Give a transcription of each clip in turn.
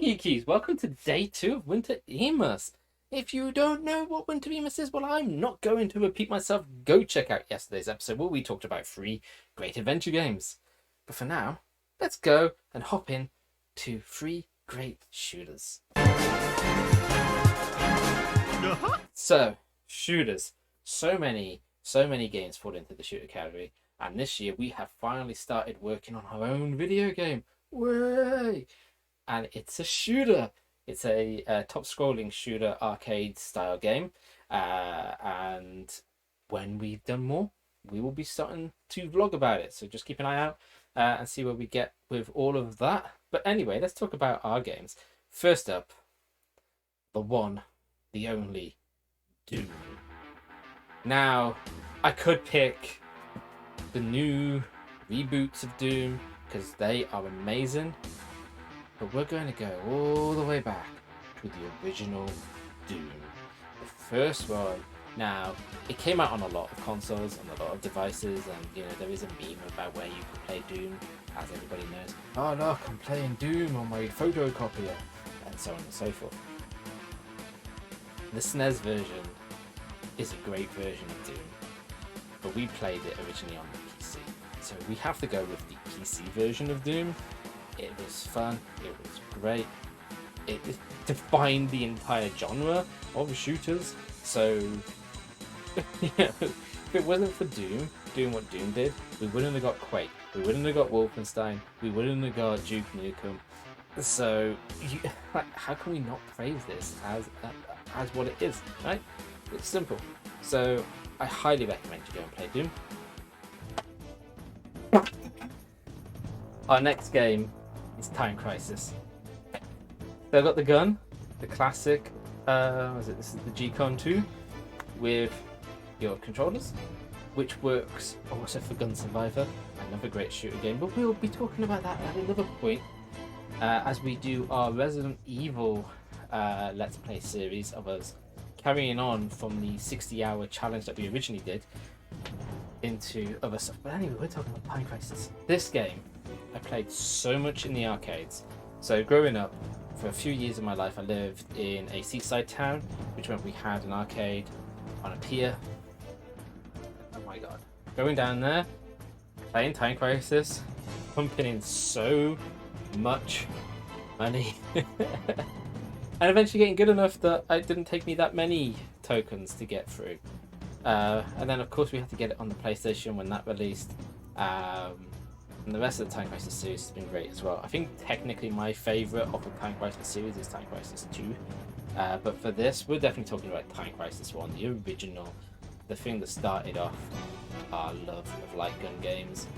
Geekies, welcome to day 2 of Winter-een-mas. If you don't know what Winter-een-mas is, well, I'm not going to repeat myself. Go check out yesterday's episode where we talked about 3 great adventure games. But for now, let's go and hop in to 3 great shooters. So, shooters. So many games fall into the shooter category. And this year we have finally started working on our own video game. Way! And it's a shooter. It's a top-scrolling shooter arcade-style game. And when we've done more, we will be starting to vlog about it. So just keep an eye out and see where we get with all of that. But anyway, let's talk about our games. First up, the one, the only, Doom. Now, I could pick the new reboots of Doom because they are amazing. But we're going to go all the way back to the original Doom. The first one. Now, it came out on a lot of consoles, on a lot of devices, and you know, there is a meme about where you can play Doom, as everybody knows. Oh look, I'm playing Doom on my photocopier, and so on and so forth. The SNES version is a great version of Doom, but we played it originally on the PC. So we have to go with the PC version of Doom. It was fun, it was great, it defined the entire genre of shooters, so yeah, if it wasn't for Doom doing what Doom did, we wouldn't have got Quake, we wouldn't have got Wolfenstein, we wouldn't have got Duke Nukem, so how can we not praise this as what it is, right? It's simple. So I highly recommend you go and play Doom. Our next game is Time Crisis. So I've got the gun, the classic, this is the Geeky N8 with your controllers, which works also for Gun Survivor, another great shooter game, but we'll be talking about that at another point as we do our Resident Evil Let's Play series of us carrying on from the 60-hour challenge that we originally did into other stuff. But anyway, we're talking about Time Crisis. This game I played so much in the arcades. So growing up, for a few years of my life, I lived in a seaside town, which meant we had an arcade on a pier. Oh my god. Going down there, playing Time Crisis, pumping in so much money. And eventually getting good enough that it didn't take me that many tokens to get through. And then of course we had to get it on the PlayStation when that released. And the rest of the Time Crisis series has been great as well. I think technically my favourite of the Time Crisis series is Time Crisis 2. But for this, we're definitely talking about Time Crisis 1, the original, the thing that started off our love of light gun games.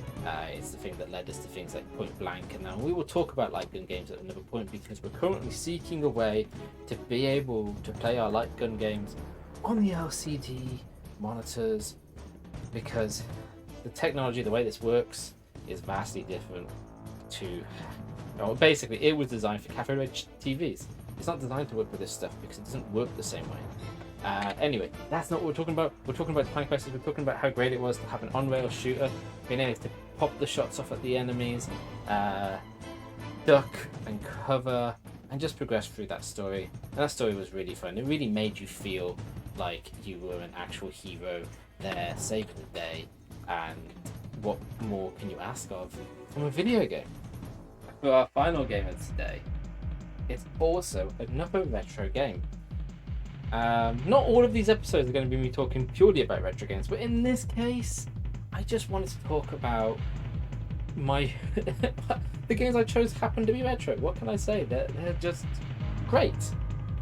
It's the thing that led us to things like Point Blank, and now we will talk about light gun games at another point because we're currently seeking a way to be able to play our light gun games on the LCD monitors, because the technology, the way this works, is vastly different to, basically it was designed for cafe red TVs. It's not designed to work with this stuff because it doesn't work the same way. Anyway, that's not what we're talking about. We're talking about Time Crisis. We're talking about how great it was to have an on-rail shooter, being able to pop the shots off at the enemies, duck and cover, and just progress through that story. And that story was really fun. It really made you feel like you were an actual hero there, saving the day. And what more can you ask of from a video game? For our final game of today, it's also another retro game. Not all of these episodes are going to be me talking purely about retro games, but in this case, I just wanted to talk about my the games I chose happen to be retro. What can I say? They're just great.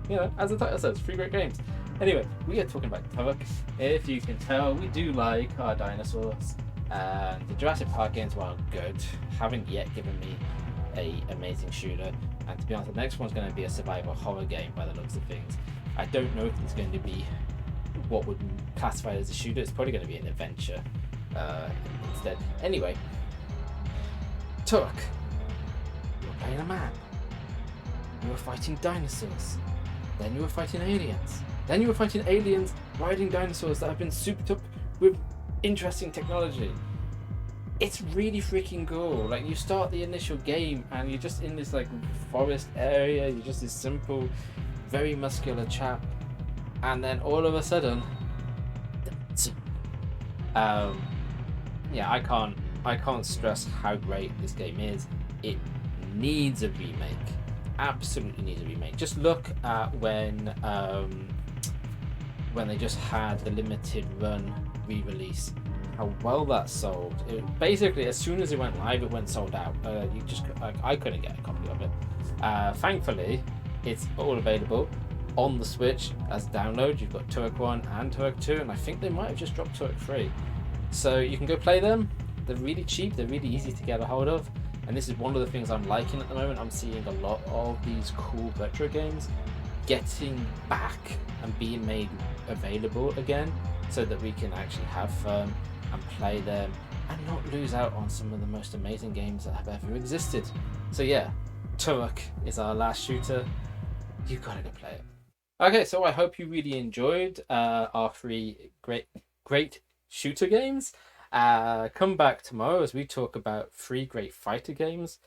You know, as the title says, 3 great games. Anyway, we are talking about Turok. If you can tell, we do like our dinosaurs. And the Jurassic Park games, while good, haven't yet given me an amazing shooter. And to be honest, the next one's going to be a survival horror game by the looks of things. I don't know if it's going to be what would classify as a shooter. It's probably going to be an adventure instead. Anyway, Turok. You were playing a man. You were fighting dinosaurs. Then you were fighting aliens. Then you were fighting aliens riding dinosaurs that have been souped up with interesting technology. it's really freaking cool. Like, you start the initial game and you're just in this like forest area, you're just this simple, very muscular chap, and then all of a sudden, yeah, I can't stress how great this game is. It needs a remake, absolutely needs a remake. Just look at when they just had the limited run re-release, how well that sold. Basically, as soon as it went live, it went sold out. I couldn't get a copy of it. Thankfully, it's all available on the Switch as download. You've got Turok 1 and Turok 2, and I think they might have just dropped Turok 3. So you can go play them. They're really cheap, they're really easy to get a hold of, and this is one of the things I'm liking at the moment. I'm seeing a lot of these cool retro games getting back and being made available again, so that we can actually have fun and play them and not lose out on some of the most amazing games that have ever existed. So yeah, Turok is our last shooter. You've got to go play it. Okay, so I hope you really enjoyed our 3 great shooter games. Come back tomorrow as we talk about 3 great fighter games.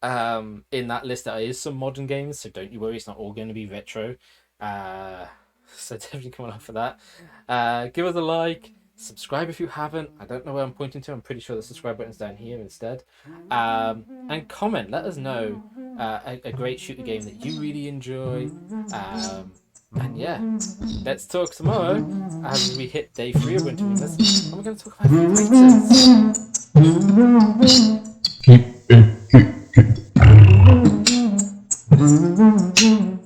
In that list there is some modern games, so don't you worry, it's not all going to be retro. So definitely come along for that. Give us a like, subscribe if you haven't. I don't know where I'm pointing to. I'm pretty sure the subscribe button's down here instead. And comment, let us know a great shooter game that you really enjoy. And yeah, let's talk tomorrow as we hit day 3 of Winter-een-mas, and we're going to talk about fighters.